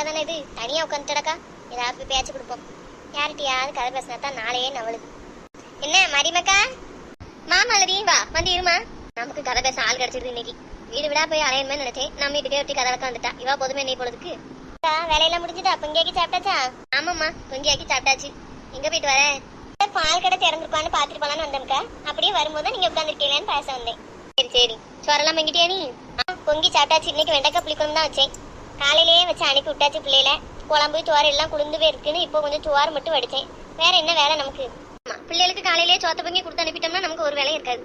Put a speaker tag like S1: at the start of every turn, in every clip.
S1: தானே இது தனியா உட்காந்துட்டடக்கா. ஏதாவது போய் பேச்சு கொடுப்போம். யார்கிட்டயாவது கதை பேசினா தான் நாளையே நவளுது. என்ன மரிமக்கா? மாமல்லரி வா வந்து இருமா. நமக்கு கதை பேச ஆள் கிடைச்சிருக்கு இன்னைக்கு. வீடு விடா போய் அலையணுமே நினைச்சேன். நம்ம வீட்டுக்கே ஒட்டி கதை வந்துட்டா. இவா போதுமே நீ பொழுதுக்கு வேலையெல்லாம் முடிஞ்சுதா? பொங்கியாக்கி சாப்பிட்டாச்சா? ஆமாம்மா பொங்கியாக்கி சாப்பிட்டாச்சு. எங்க போயிட்டு வர? பால் கடை திறந்துருப்பான்னு பாத்துட்டு போலான்னு வந்தோம்க்கா. அப்படியே வரும்போது நீங்க உட்காந்துருக்கீங்கன்னு பேச வந்தேன். சரி சரி. சோரெல்லாம் பொங்கிட்டியா நீ? பொங்கி சாப்பிட்டாச்சு. இன்னைக்கு வெண்டைக்காய் புளிக்குழம்பு தான் வச்சேன். காலையிலேயே வச்சு அனுப்பி விட்டாச்சு பிள்ளையில. குழம்பு சோறு எல்லாம் குளிர்ந்துவே இருக்குன்னு இப்போ கொஞ்சம் சோறு மட்டும் வடிச்சேன். வேற என்ன வேலை நமக்கு? பிள்ளைகளுக்கு காலையிலேயே சோத்த பொங்கி கொடுத்து அனுப்பிட்டோம்னா நமக்கு ஒரு வேலை இருக்காது.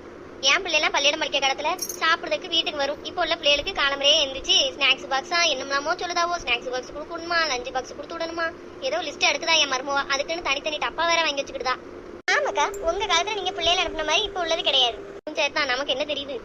S1: என் பிள்ளைலாம் பள்ளியிடம் படிக்க காலத்துல சாப்பிடுறதுக்கு வீட்டுக்கு வரும். இப்போ உள்ள பிள்ளைகளுக்கு காலம்பரே எழுந்திரிச்சு ஸ்நாக்ஸ் பாக்ஸா என்னமோ சொல்லுதாவோ. ஸ்நாக்ஸ் பாக்ஸ் கொடுக்கணுமா, லஞ்ச் பாக்ஸ் கொடுத்து விடணுமா, ஏதோ லிஸ்ட் எடுக்குதா என் மருமவா. அதுக்குன்னு தனித்தனி டப்பா வேற வாங்கி வச்சுக்கிட்டுதா. ஆமாக்கா, உங்க காலத்துல நீங்க பிள்ளைகளை அனுப்பின மாதிரி இப்போ உள்ளது கிடையாது. சரிதான், நமக்கு என்ன தெரியுது?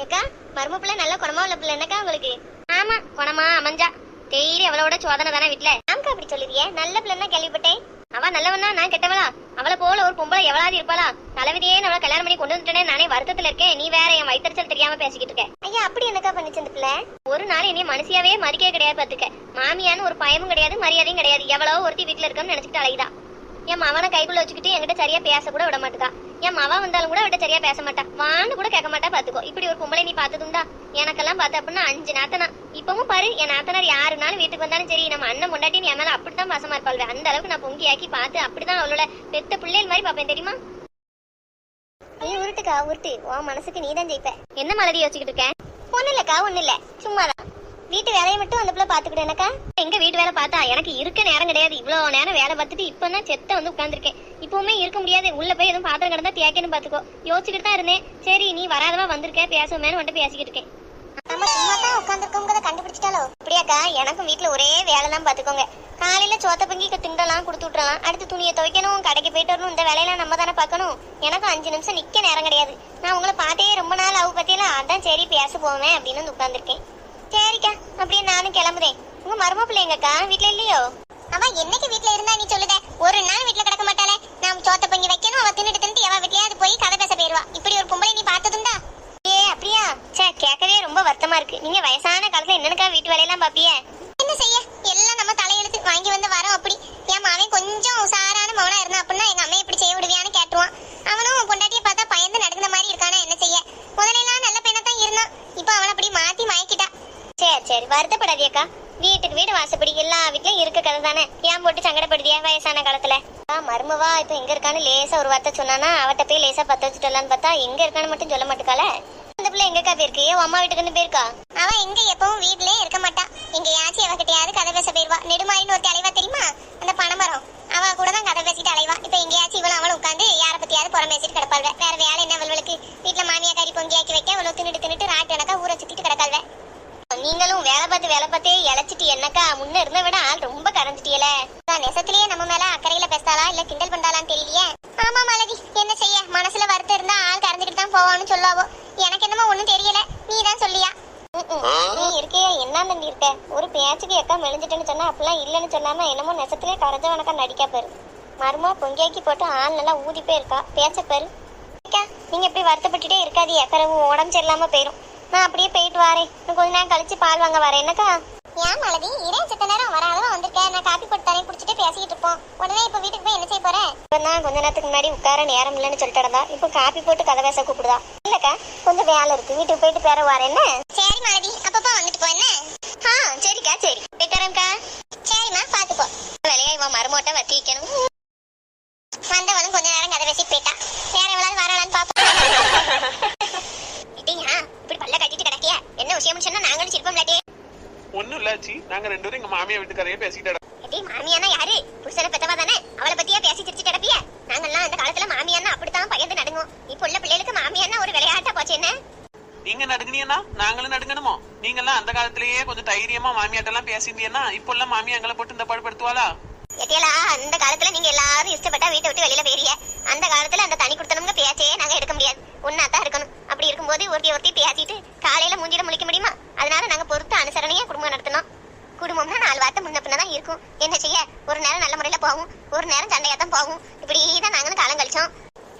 S1: ஏக்கா மரும பிள்ளை நல்ல குணமா உள்ள பிள்ளை என்னக்கா உங்களுக்கு? ஆமா குணமா அமைஞ்சா டெய்லி அவளோட சோதனை தானே வீட்டுல. ஆமாக்கா அப்படி சொல்லுறியே. நல்ல பிள்ளைன்னா கேள்விப்பட்டேன். அவ நல்லவனா நான் கெட்டவளா? அவளை போல ஒரு பொம்பளை எவ்வளவு இருப்பாளா? தலைவிதியே நம்மள கல்யாணம் பண்ணி கொண்டு வந்துட்டேனே நானே வருத்தத்துல இருக்கேன். நீ வேற என் வயிற்றுச்சல் தெரியாம பேசிக்கிட்டு இருக்க. ஐயா அப்படி என்னக்கா பண்ணிச்சு அந்த பிள்ளை? ஒரு நாள் இனி மனுஷியாவே மதிக்கவே கிடையாது பாத்துக்க. மாமியான்னு ஒரு பயமும் கிடையாது, மரியாதையும் கிடையாது. எவ்வளவு ஒருத்தி வீட்டுல இருக்கன்னு நினைச்சிட்டு அழகிதா. என் மவனை கைக்குள்ள வச்சுக்கிட்டு என்கிட்ட சரியா பேச கூட விட மாட்டேக்கா. என் மவ வந்தாலும் கூட விட்ட சரியா பேச மாட்டா. வான்னு கூட கேட்க மாட்டா பாத்துக்கோ. இப்படி ஒரு பொம்பளை நீ பார்த்ததுண்டா? எனக்கெல்லாம் பார்த்த அப்படின்னா 5 நாத்தனா. இப்பவும் பாரு என் நாத்தனார் யாருனாலும் வீட்டுக்கு வந்தாலும் சரி நம்ம அண்ணன் முண்டாட்டின்னு என் மேல அப்படித்தான் பாசமா இருப்பாள். அந்த அளவுக்கு நான் பொங்கியாக்கி பார்த்து அப்படிதான் அவளோட பெத்த பிள்ளைகள் மாதிரி பாப்பேன் தெரியுமா? நீ உருட்டுக்கா உருட்டு. உன் மனசுக்கு நீதான் ஜெயிப்ப. என்ன மலடி யோசிச்சுக்கிட்டு இருக்கேன்? ஒண்ணு இல்லக்கா ஒண்ணு இல்ல, சும்மாதான். வீட்டு வேலையை மட்டும் அந்த பிள்ளை பாத்துக்கிட்டு எனக்கா. எங்க வீட்டு வேலை பார்த்தா எனக்கு இருக்க நேரம் கிடையாது. இவ்வளவு நேரம் வேலை பார்த்துட்டு இப்பதான் செத்த வந்து உட்கார்ந்துருக்கேன். இப்பவுமே இருக்க முடியாது. உள்ள போய் எதுவும் பாத்திரம் கிடந்தா தேக்கன்னு பாத்துக்கோ. யோசிச்சுக்கிட்டு தான் இருந்தேன். சரி நீ வராதவா வந்திருக்க பேசுவேன்னு வந்துட்டு பேசிக்கிட்டு இருக்கேன். நம்ம சும்மா தான் உட்காந்துருக்கோங்கிறத கண்டுபிடிச்சிட்டாலோ? அப்படியாக்கா எனக்கும் வீட்டுல ஒரே வேலை தான் பாத்துக்கோங்க. காலையில சோத்த பொங்கி திண்டலாம் கொடுத்து விட்டுறலாம். அடுத்து துணியை துவைக்கணும், கடைக்கு போயிட்டு வரணும். இந்த வேலையெல்லாம் நம்ம தானே பார்க்கணும். எனக்கு 5 நிமிஷம் நிக்க நேரம் கிடையாது. நான் உங்களை பார்த்தே ரொம்ப நாள் ஆகு பத்தியெல்லாம். அதான் சரி பேச போவேன் அப்படின்னு வந்து உட்கார்ந்துருக்கேன். சரிக்கா அப்படியே நானும் கிளம்புறேன். உங்க மரும பிள்ளைங்கக்கா வீட்டுல இல்லையோ? அவ என்னைக்கு வீட்டுல இருந்தா நீ சொல்லுத? ஒரு நாள் வீட்டுல கிடக்க மாட்டாளே. நாம் சோத்த பொங்கி வைக்கணும், அவ தின்னுட்டு எவ வீட்லயாவது போய் கதை பேச போயிருவா. இப்படி ஒரு பொம்பளை நீ பார்த்ததுண்டா? ஏ அப்படியா? சே கேட்கவே ரொம்ப வருத்தமா இருக்கு. நீங்க வயசான காலத்துல என்னக்கா வீட்டு வேலையெல்லாம் பாப்பிய? என்ன செய்ய, எல்லாம் நம்ம தலையெழுத்து வாங்கி வந்து வரோம். அப்படி என் மாவன் கொஞ்சம் உசாரான மவனா இருந்தா அப்படின்னா எங்க அம்மா இப்படி செய்ய விடுவியான்னு கேட்டுருவான். அவனும் பொண்டாட்டியை பார்த்தா பயந்து நடுங்கிற மாதிரி இருக்கானா என்ன செய்ய? முதலெல்லாம் நல்ல பையனா தான் இருந்தான். இப்ப அவன் அப்படி மாத்தி மயக்கிட்டா. சரி சரி வருத்தப்படாதியக்கா. வீட்டுக்கு வீடு வாசப்படி எல்லா வீட்லயும் இருக்க கதை தானே. ஏன் போட்டு சங்கடப்படுதியா வயசான காலத்துல? மருமவா இப்ப எங்க இருக்கான்னு லேசா ஒரு வார்த்தை சொன்னானா அவட்ட போய் லேசா பத்த வச்சுட்டலான்னு பார்த்தா எங்க இருக்கான்னு மட்டும் சொல்ல மாட்டுக்கால. அந்த பிள்ளை எங்கக்கா போயிருக்கு? அம்மா வீட்டுக்குன்னு போயிருக்கா? அவ எங்க எப்பவும் வீட்லயே இருக்க மாட்டா. எங்கயாச்சும் அவகிட்டயாவது கதை பேச போயிருவா. நெடுமாறின்னு ஒரு அலைவா தெரியுமா? அந்த பனைமரம் அவ கூட தான் கதை பேசிட்டு அலைவா. இப்ப எங்கயாச்சும் இவளும் அவளும் உட்காந்து யார பத்தியாவது புறம் பேசிட்டு கிடப்பாள். வேற வேலை என்ன அவளுக்கு? வீட்டுல மாமியா கறி பொங்கியாக்கி வைக்க அவளோ தின்னுட்டு ராட்டு எனக்கா ஊரை சுத்திட்டு கிடக்காள்வ. நீங்களும் வேலை பார்த்தே இழைச்சிட்டு என்னக்கா முன்ன இருந்த விட ஆள் ரொம்ப கரைஞ்சிட்டியல. நெசத்திலேயே நம்ம மேல அக்கறையில பேசாளா இல்ல கிண்டல் பண்றாளான்னு தெரியலையே. ஆமா மலதி, என்ன செய்ய, மனசுல வருத்தம் இருந்தா ஆள் கரைஞ்சிக்கிட்டு தான் போவான்னு சொல்லாவோ. எனக்கு என்னமோ ஒண்ணும் தெரியல, நீ தான் சொல்லியா? நீ இருக்கே என்ன நம்பி இருக்க? ஒரு பேச்சுக்கு எக்கா மெலிஞ்சிட்டுன்னு சொன்னா அப்படிலாம் இல்லன்னு சொல்லாம என்னமோ நெசத்திலே கரைஞ்சவனக்கா நடிக்கா பாரு. மருமா பொங்கியாக்கி போட்டு ஆள் நல்லா ஊதி போயிருக்கா. பேச்ச பாரு. நீங்க இப்படி வருத்தப்பட்டுட்டே இருக்காது. எக்கரவு உடம்பு சரியில்லாம போயிரும். நான் அப்படியே போயிட்டு வரேன். கொஞ்ச நேரம் கழிச்சு பால் வாங்க வரேன். என்னக்கா? ஏன் மலதி இரே செத்த நேரம் வராதவன் வந்திருக்கேன். நான் காப்பி போட்டு தரேன், குடிச்சிட்டு பேசிட்டு இருப்போம். உடனே இப்ப வீட்டுக்கு போய் என்ன செய்ய போறேன்? இப்பதான் கொஞ்ச நேரத்துக்கு முன்னாடி உட்கார நேரம் இல்லைன்னு சொல்லிட்டு இருந்தா இப்ப காப்பி போட்டு கதை பேச கூப்பிடுதா. இல்லக்கா கொஞ்சம் வேலை இருக்கு, வீட்டுக்கு போயிட்டு பேர வரேன். என்ன? சரி மலதி, அப்பப்பா வந்துட்டு போ. என்ன? சரிக்கா சரி போயிட்டு வரேன்க்கா. சரிம்மா பாத்துக்கோ. வேலையா இவன் மருமோட்ட வத்தி வைக்கணும். வந்தவனும் கொஞ்ச நேரம் கதை பேசிட்டு போயிட்டா. வேற எவ்வளவு வரலான்னு பாப்போம். இப்படி பல்ல கட்டிட்டு கிடக்கிய என்ன விஷயம் சொன்னா நாங்களும் சிரிப்போம்லாட்டே.
S2: ஒண்ணும் இல்லாச்சி, நாங்க 2 பேரும் எங்க மாமியா வீட்டுக்காரையே பேசிட்டு.
S1: மாமியானா யாரு? புருஷனை பெத்தவா தானே. அவளை பத்தியா பேசி சிரிச்சுட்டு கிடப்பிய? நாங்கெல்லாம் அந்த காலத்துல மாமியானா அப்படித்தான் பயந்து நடுங்கும். இப்ப உள்ள பிள்ளைகளுக்கு மாமியானா ஒரு விளையாட்டா போச்சு. என்ன
S2: நீங்க நடுங்கினா நாங்களும் நடுங்கணுமோ? நீங்க எல்லாம் அந்த காலத்திலேயே கொஞ்சம் தைரியமா மாமியாட்டெல்லாம் பேசியிருந்தீங்கன்னா இப்ப உள்ள மாமியா எங்களை போட்டு இந்த பாடுபடுத்துவாளா?
S1: எட்டியலா அந்த காலத்துல நீங்க எல்லாரும் இஷ்டப்பட்டா வீட்டை விட்டு வெளியில போயிருங்க. அந்த காலத்துல அந்த தனி கொடுத்தனவங்க பேச்சே நாங்க எடுக்க முடியாது. ஒன்னாதான் இருக்கணும். அப்படி இருக்கும்போது ஒருத்தி பேசிட்டு காலையில மூஞ்சிட முழிக்க முடியுமா? அதனால நாங்க பொறுத்து அனுசரணையா குடும்பம் நடத்தணும். குடும்பம்னா 4 வார்த்தை முன்ன பின்னதான் இருக்கும். என்ன செய்ய, ஒரு நேரம் நல்ல முறையில போகும், ஒரு நேரம் சண்டையா தான் போகும். இப்படிதான் நாங்களும் காலம் கழிச்சோம்.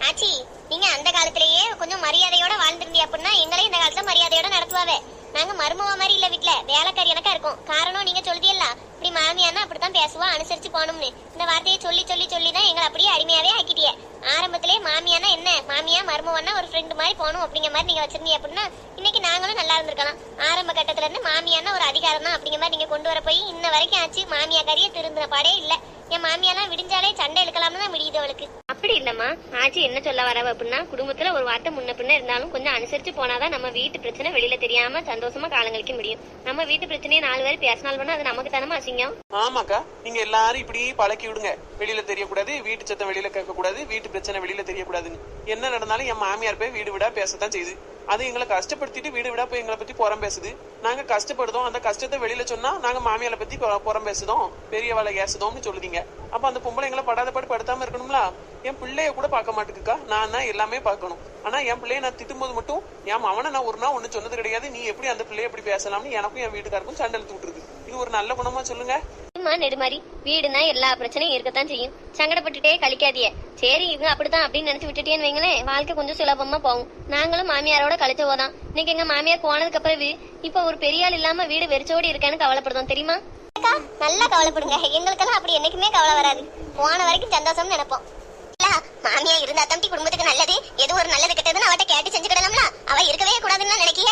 S1: ஆச்சி நீங்க அந்த காலத்திலேயே கொஞ்சம் மரியாதையோட வாழ்ந்துருந்தீங்க அப்படின்னா எங்களையும் இந்த காலத்துல மரியாதையோட நடத்துவாவே. நாங்க மருமவ மாதிரி இல்ல, வீட்டுல வேலைக்காரி எனக்கா இருக்கும். காரணம் நீங்க சொல்லியல்ல இப்படி இப்படி மாமியானா அப்படித்தான் பேசுவா, அனுசரிச்சு போகணும்னு இந்த வார்த்தையை சொல்லி சொல்லி சொல்லி தான் எங்களை அப்படியே அடிமையாவே ஆக்கிட்டியே. ஆரம்பத்திலே மாமியானா என்ன, மாமியா மருமவன்னா ஒரு ஃப்ரெண்டு மாதிரி போகணும் அப்படிங்கிற மாதிரி நீங்க வச்சிருந்தீங்க அப்படின்னா இன்னைக்கு நாங்களும் நல்லா இருந்திருக்கலாம். ஆரம்ப கட்டத்துல இருந்து மாமியானா ஒரு அதிகாரம் தான் அப்படிங்கிற மாதிரி நீங்க கொண்டு வர போய் இன்ன வரைக்கும் ஆச்சு. மாமியா கறியே திருந்தின பாடே இல்ல. என் மாமியாலாம் விடிஞ்சாலே சண்டை இழுக்கலாம்னு தான் முடியுது அவளுக்கு. அப்படி இல்லம்மா, ஆச்சி என்ன சொல்ல வரவ அப்படின்னா, குடும்பத்துல ஒரு வார்த்தை முன்ன பின்ன இருந்தாலும் கொஞ்சம் அனுசரிச்சு போனாதான் நம்ம வீட்டு பிரச்சனை வெளியில தெரியாம சந்தோஷமா காலம் கழிக்க முடியும். நம்ம வீட்டு பிரச்சனையை 4 பேர் பேசினாலும் அது நமக்கு தானமா அசிங்கம்.
S2: ஆமாக்கா, நீங்க எல்லாரும் இப்படி பழக்கி விடுங்க. வெளியில தெரியக்கூடாது, வீட்டு சத்தம் வெளியில கேட்க கூடாது, வீட்டு பிரச்சனை வெளியில தெரியக்கூடாதுன்னு. என்ன நடந்தாலும் என் மாமியார் போய் வீடு விடா பேசத்தான் செய்யுது. அது எங்களை கஷ்டப்படுத்திட்டு வீடு விடா போய் எங்களை பத்தி புறம் பேசுது. நாங்க கஷ்டப்படுதோம், அந்த கஷ்டத்தை வெளியில சொன்னா நாங்க மாமியாரை பத்தி புறம் பேசுதோம், பெரிய வேலை ஏசுதோம்னு சொல்லுதீங்க. அப்ப அந்த பொம்பளை எங்களை படாத பாடு படுத்தாம இருக்கணும்ல. என் பிள்ளைய கூட பார்க்க மாட்டேங்குக்கா, நான் தான் எல்லாமே பார்க்கணும். ஆனா என் பிள்ளைய நான் திட்டும்போது மட்டும் என் அவனை நான் ஒரு நாள் ஒண்ணு சொன்னது கிடையாது. நீ எப்படி அந்த பிள்ளைய எப்படி பேசலாம்னு எனக்கும் என் வீட்டுக்காருக்கும் சண்டை இழுத்து விட்டுருக்கு. இது ஒரு நல்ல குணமா சொல்லுங்க?
S1: நெடுமாறி, வீடுனா எல்லா பிரச்சனையும் இருக்கத்தான் செய்யும். சங்கடப்பட்டுட்டே கழிக்காதிய. சரி இவங்க அப்படித்தான் அப்படின்னு நினைச்சு விட்டுட்டேன்னு வைங்களேன், வாழ்க்கை கொஞ்சம் சுலபமா போகும். நாங்களும் மாமியாரோட கழிச்ச போதான். இன்னைக்கு எங்க மாமியார் போனதுக்கு அப்புறம் இப்ப ஒரு பெரிய ஆள் இல்லாம வீடு வெறிச்சோடி இருக்கான்னு கவலைப்படுதோம் தெரியுமா? நல்லா கவலைப்படுங்க, எங்களுக்கெல்லாம் அப்படி என்னைக்குமே கவலை வராது. போன வரைக்கும் சந்தோஷம் நினைப்போம். மாமியா இருந்தா தம்பி குடும்பத்துக்கு நல்லது, எது ஒரு நல்லது கெட்டதுன்னு அவட்ட கேட்டு செஞ்சுக்கிடலாம்ல. அவ இருக்கவே கூடாதுன்னு நினைக்கிய.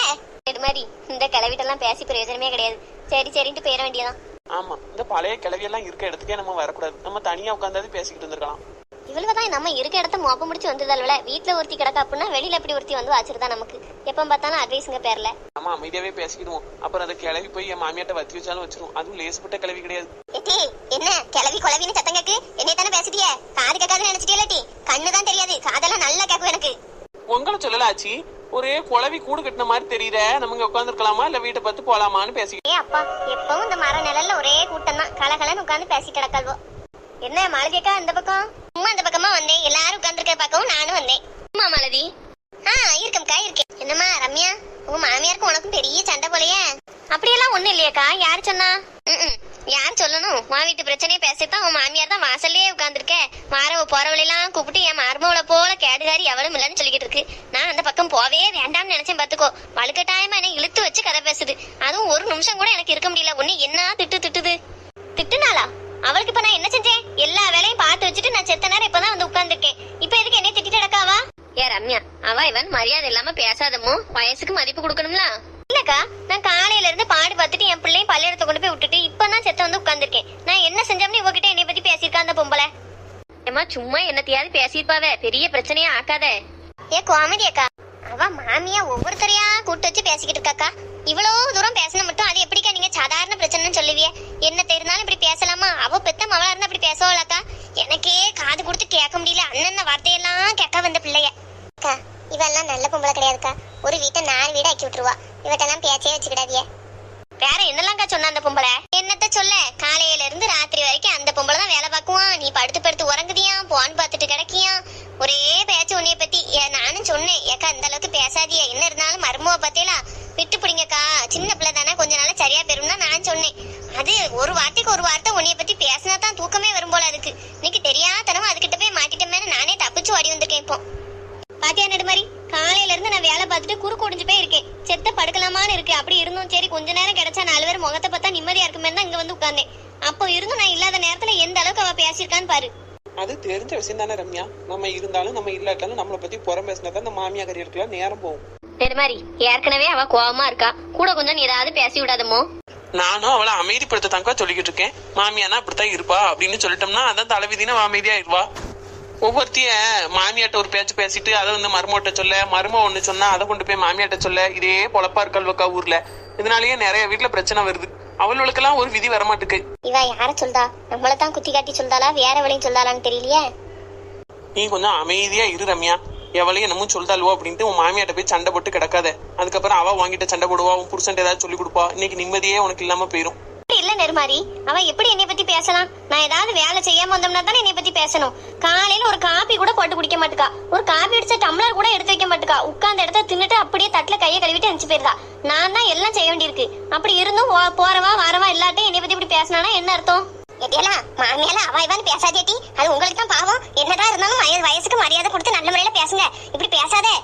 S1: இது மாதிரி இந்த கிளவிட்டெல்லாம் பேசி பிரயோஜனமே கிடையாது. சரி சரின்ட்டு போயிட வேண்டியதான்.
S2: ஆமா, இந்த பழைய கிளவியெல்லாம் இருக்க இடத்துக்கே நம்ம வரக்கூடாது. நம்ம தனியா உட்காந்தாது பேசிக்கிட்டு இருந்திருக்கலாம்.
S1: இவ்வளவுதான் நம்ம இருக்க இடத்த மோப்ப முடிச்சு வந்ததால வீட்டுல ஒருத்தி கிடக்க அப்படின்னா வெளியில எப்படி ஒருத்தி வந்து வச்சிருந்தா நமக்கு எப்ப பார்த்தாலும் அட்வைஸுங்க பேர்ல.
S2: ஆமா, அமைதியாவே பேசிக்கிடுவோம். அப்புறம் அதை கிளவி போய் என் மாமியாட்ட வத்தி வச்சாலும் வச்சிரும். அதுவும் லேசுப்பட்ட கிளவி கிடையாது.
S1: என்ன கிளவி குளவின்னு சத்தம் கேக்கு? என்னைய தானே பேசிட்டியே, காது கேட்காதுன்னு நினைச்சிட்டே. கண்ணுதான் தெரியாது, காதெல்லாம் நல்லா கேட்கும் எனக்கு.
S2: உங்களை சொல்லல ஆச்சி, ஒரே குளவி கூடு கட்டின மாதிரி தெரியுற. நம்ம உட்கார்ந்து இருக்கலாமா இல்ல வீட்டை பார்த்து போலாமான்னு பேசிக்கிட்டு.
S1: அப்பா எப்பவும் இந்த மர நிழல்ல ஒரே கூட்டம் தான், கலகலன்னு உட்கார்ந்து பேசிட்டு கிடக்கால்வோ. என்ன மாலதியக்கா இந்த பக்கம்? சும்மா அந்த பக்கமா வந்தேன், எல்லாரும் உட்கார்ந்துருக்க பக்கம் நானும் வந்தேன். அம்மா மாலதி. இருக்கம்க்கா இருக்கேன். என்னம்மா ரம்யா, உங்க மாமியாருக்கும் உனக்கும் பெரிய சண்டை போலையே? அப்படியெல்லாம் ஒண்ணும் இல்லையாக்கா. யாரு சொன்னா? யார் சொல்லணும்? வா வீட்டு பிரச்சனையை பேசித்தான் உன் மாமியார் தான் வாசல்லே உட்கார்ந்துருக்க. வாரவ போறவளெல்லாம் கூப்பிட்டு என் மருமவளை போல கேடுகாரி எவளும் இல்லன்னு சொல்லிக்கிட்டு இருக்கு. நான் அந்த பக்கம் போவே வேண்டாம்னு நினைச்சேன். பாத்துக்கோ, வலுக்கட்டாயமா என்ன இழுத்து வச்சு கதை பேசுது. அதுவும் ஒரு நிமிஷம் கூட எனக்கு இருக்க முடியல. ஒண்ணு என்ன திட்டுது. திட்டுனாளா? அவளுக்கு இப்ப நான் என்ன செஞ்சேன்? எல்லா வேலையும் பார்த்து வச்சுட்டு நான் செத்த நேரம் இப்பதான் வந்து உட்கார்ந்துருக்கேன். இப்ப எதுக்கு என்ன திட்டிட்டு நடக்காவா? ஏ ரம்யா, அவ இவன் மரியாதை இல்லாம பேசாதமோ, வயசுக்கு மதிப்பு கொடுக்கணும்ல. இல்லக்கா, நான் காலையில இருந்து பாடு பார்த்துட்டு என் பிள்ளையும் பள்ளியிடத்தை கொண்டு போய் விட்டுட்டு இப்பதான் செத்த வந்து உட்கார்ந்துருக்கேன். நான் என்ன செஞ்சோம்னு இவகிட்ட என்னை பத்தி பேசியிருக்கா அந்த பொம்பளை? ஏமா சும்மா என்னத்தையாவது பேசியிருப்பாவே, பெரிய பிரச்சனையா ஆக்காத. ஏ கோமதி அக்கா, அவ மாமியா ஒவ்வொருத்தரையா கூட்டு வச்சு பேசிக்கிட்டு இருக்காக்கா. இவ்வளவு தூரம் பேசின மட்டும் அது எப்படிக்கா நீங்க சாதாரண பிரச்சனைன்னு சொல்லுவிய? என்ன தெரிந்தாலும் இப்படி பேசலாமா? அவ பெத்த மவளா இருந்தா அப்படி பேசவளாக்கா? எனக்கே காது கொடுத்து கேட்க முடியல. அண்ணன் வார்த்தையெல்லாம் கேட்க வந்த பிள்ளைய. அக்கா இவெல்லாம் நல்ல பொம்பளை கிடையாதுக்கா. ஒரு வீட்டை 4 வீடு ஆக்கி விட்டுருவா. இவட்டெல்லாம் பேச்சே வச்சுக்கிடாதிய. வேற என்னெல்லாம்க்கா சொன்ன அந்த பொம்பளை? என்னத்த சொல்ல, காலையில இருந்து ராத்திரி வரைக்கும் அந்த பொம்பளை தான் வேலை பார்க்குவான். நீ படுத்து உறங்குதியா, போன் பார்த்துட்டு கிடக்கியா, ஒரே பேச்சு உன்னைய பத்தி. நானும் சொன்னேன், ஏக்கா இந்த அளவுக்கு பேசாதிய, என்ன இருந்தாலும் மருமவ பத்தியெல்லாம் விட்டு பிடிங்கக்கா, சின்ன பிள்ளை தானே, கொஞ்ச நாள சரியா பெறும்னா நான் சொன்னேன். அது ஒரு வார்த்தைக்கு ஒரு வார்த்தை உன்னைய பத்தி பேசினா தான் தூக்கமே வரும் போல இருக்கு. இன்னைக்கு தெரியாதனமா அதுகிட்ட போய் மாட்டிட்டமே, நானே தப்பிச்சு ஓடி வந்திருக்கேன். இப்போ பாத்தியா நெடுமாரி, காலையில இருந்து நான் வேலை பார்த்துட்டு குறுக்கு ஒடிஞ்சு போய் இருக்கேன். செத்த படுக்கலாமான்னு இருக்கு. அப்படி இருந்தும் சரி கொஞ்ச நேரம் கிடைச்சா 4 பேர் முகத்தை பார்த்தா நிம்மதியா இருக்குமே தான் இங்க வந்து உட்கார்ந்தேன். அப்போ இருந்தும் நான் இல்லாத நேரத்துல எந்த அளவுக்கு அவ பேசியிருக்கான்னு பாரு.
S2: அது தெரிஞ்ச விஷயம் தானே ரம்யா. நம்ம இருந்தாலும் நம்ம இல்லாட்டாலும் நம்மளை பத்தி புறம் பேசினதான் இந்த மாமியா கரியருக்குலாம் நேரம் போகும். நெடுமாரி,
S1: ஏற்கனவே அவ கோவமா இருக்கா, கூட கொஞ்சம் ஏதாவது பேசி விடாதமோ?
S2: நானும் அவளை அமைதிப்படுத்த தாங்க சொல்லிக்கிட்டு இருக்கேன். மாமியானா அப்படித்தான் இருப்பா அப்படின்னு சொல்லிட்டோம்னா அதான் தலைவிதினா அமைதியா இருவா. ஒவ்வொருத்தைய மாமியாட்ட ஒரு பேச்சு பேசிட்டு அதை வந்து மருமோட்ட சொல்ல, மரும ஒண்ணு சொன்னா அதை கொண்டு போய் மாமியாட்ட சொல்ல, இதே பொழப்பா இருக்கல்வக்கா ஊர்ல. இதனாலயே நிறைய வீட்டுல பிரச்சனை வருது. அவளுக்கெல்லாம் ஒரு விதி வரமாட்டுக்கு.
S1: இவ யார சொல்றா? நம்மளதான் குத்தி காட்டி சொல்றாளா, வேற வழியும் சொல்றாளான்னு தெரியலையே.
S2: நீ கொஞ்சம் அமைதியா இரு ரம்யா. எவளையும் என்னமோ சொல்றாளுவோ அப்படின்ட்டு உன் மாமியாட்ட போய் சண்டை போட்டு கிடக்காத. அதுக்கப்புறம் அவ வாங்கிட்ட சண்டை போடுவா, உன் புருஷன் ஏதாவது சொல்லி கொடுப்பா. இன்னைக்கு நிம்மதியே உனக்கு இல்லாம போயிரும்.
S1: இல்ல நெருமாரி, அவ எப்படி என்னை பத்தி பேசலாம்? நான் ஏதாவது வேலை செய்யாம வந்தோம்னா தானே என்னை பத்தி பேசணும். காலையில ஒரு காபி கூட போட்டு குடிக்க மாட்டுக்கா, ஒரு காபி அடிச்ச டம்ளர் கூட எடுத்து வைக்க மாட்டுக்கா. உட்கார்ந்த இடத்த தின்னுட்டு அப்படியே தட்டுல கையை கழுவிட்டு அனுப்பிச்சு போயிருந்தா. நான் தான் எல்லாம் செய்ய வேண்டியிருக்கு. அப்படி இருந்தும் போறவா வரவா இல்லாட்டே என்னை பத்தி இப்படி பேசினானா என்ன அர்த்தம்? மாமியால அவ இவன் பேசாதேட்டி, அது உங்களுக்கு தான் பாவம். என்னதான் இருந்தாலும் வயசுக்கு மரியாதை கொடுத்து நல்ல முறையில பேசுங்க, இப்படி பேசாதே.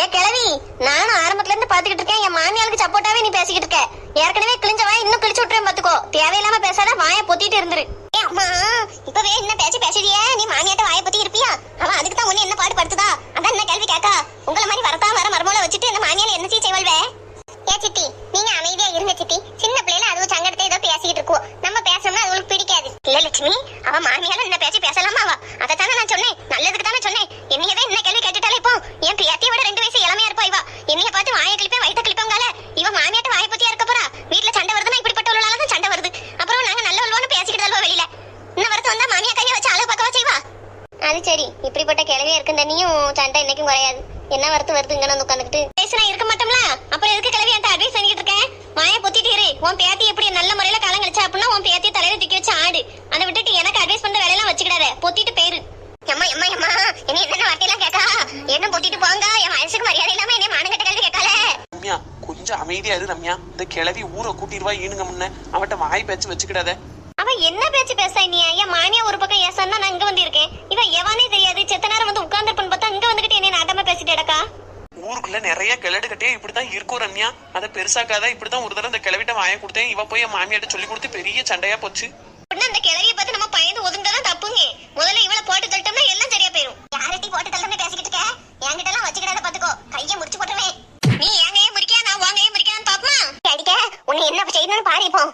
S1: ஏன் கிளவி, நானும் ஆரம்பத்துல இருந்து பாத்துக்கிட்டு இருக்கேன். என் மாமியாளுக்கு சப்போர்ட்டாவே நீ பேசிக்கிட்டு இருக்க. ஏற்கனவே கிழிஞ்ச வாய் இன்னும் கிழிச்சு விட்டுறேன் பாத்துக்கோ. தேவையில்லாம பேசாத, வாயை பொத்திட்டு இருந்துரு. அம்மா இப்பவே என்ன பேசுறியே? நீ மாமியாட்ட வாயை பொத்தி இருப்பியா? அவன் அதுக்கு தான் உன்னை என்ன பாடு படுத்துதா? அதான் என்ன கேள்வி கேக்கா? உங்களை மாதிரி வரத்தான் வர மருமகளை வச்சுட்டு இந்த மாமியால என்ன செய்வல்வே? ஏ சித்தி, நீங்க அமைதியா இருங்க சித்தி. சின்ன பிள்ளைல அதுவும் சங்கடத்தை ஏதோ பேசிக்கிட்டு இருக்கோம். நம்ம பேசணும்னா அதுங்களுக்கு பிடிக்காது. இல்ல லட்சுமி, அவ மாமியால என்ன பேசலாமா? அதைத்தானே நான் சொன்னேன், நல்லதுக்கு தானே சொன்னேன். என்னையவே என்ன கேள்வி கேட்டுட்டாலே இப்போ என் பியாத்தியை விட 2 வயசு இளமையா இருப்பா இவ. என்னைய பார்த்து வாயை கிளிப்பேன் வயிற்ற கிளிப்பாங்கால. இவ மாமியாட்ட வாயை பத்தியா இருக்க போறா? வீட்டுல சண்டை வருதுன்னா இப்படிப்பட்டவளால தான் சண்டை வருது. அப்புறம் நாங்க நல்லவளோன்னு பேசிக்கிட்டு வெளியில. இன்னும் வரத்து வந்தா மாமியா கையை வச்சு அழகு பக்கவா செய்வா. அது சரி, இப்படிப்பட்ட கிழவியா இருக்கு தண்ணியும் சண்டை என்னைக்கும் குறையாது. என்ன வரத்து வருது இங்க வந்து உட்காந்துக்கிட்டு பேசுனா இருக்க மாட்டோம்ல. அப்புறம் எதுக்கு கிழவி என்கிட்ட அட்வைஸ் பண்ணிக்கிட்டு இருக்கேன்? வாயை பொத்திட்டு இரு. உன் பேத்தி எப்படி நல்ல முறையில காலம் கழிச்சா அப்படின்னா உன் பேத்தியை தலையில தூக்கி வச்சு ஆடு. அதை விட்டுட்டு எனக்கு அட்வைஸ் பண்ற வேலையெல்லாம் வச்சுக்கிடாத. பொத்திட்டு பேரு. அம்மா அம்மா அம்மா, என்ன என்னென்ன வார்த்தையெல்லாம் கேட்கா? என்ன பொத்திட்டு போங்க? என் வயசுக்கு மரியாதை இல்லாம என்ன மானங்கட்ட கேள்வி கேட்கால.
S2: ரம்யா கொஞ்சம் அமைதியா இரு ரம்யா. இந்த கிளவி ஊரை கூட்டிடுவா ஈனுங்க முன்ன. அவட்ட வாய் பேச்சு வச்சுக்கிடாத.
S1: அவன் என்ன பேச்சு பேச? நீ என் மாமியா ஒரு பக்கம் ஏசான்னா நான் இங்க வந்து இருக்கேன். இவன் எவனே தெரியாது. செத்த நேரம் வந்து உட்கார்ந்துருப்பன்னு பார்த்தா இங்க வந்துகிட்டு என்ன நாட்டமா பேசிட்டு இடக்கா.
S2: ஊருக்குள்ள நிறைய கிளடு கட்டியே இப்படிதான் இருக்கும் ரம்யா. அதை பெருசாக்காத. இப்படிதான் ஒரு தடவை இந்த கிளவிட்ட வாயை கொடுத்தேன். இவ போய் என் மாமியாட்ட சொல்லி கொடுத்து பெரிய சண்டையா போச்சு.
S1: அந்த கிளவியை பார்த்து நம்ம பயந்து ஒதுங்கதான் தப்புங்க. முதல்ல இவளை போட்டு தள்ளிட்டோம்னா எல்லாம் சரியா போயிடும். யார்ட்டி போட்டு தள்ளமே பேசிக்கிட்டு இருக்க? என்கிட்ட எல்லாம் வச்சுக்கிடாத பாத்துக்கோ. கையை முடிச்சு போட்டுருவேன். நீ எங்கேயே முறிக்கா, நான் வாங்கையே முறிக்கான்னு பாப்பமா. அடிக்க உன்னை என்ன செய்யணும்னு பாரு இப்போ.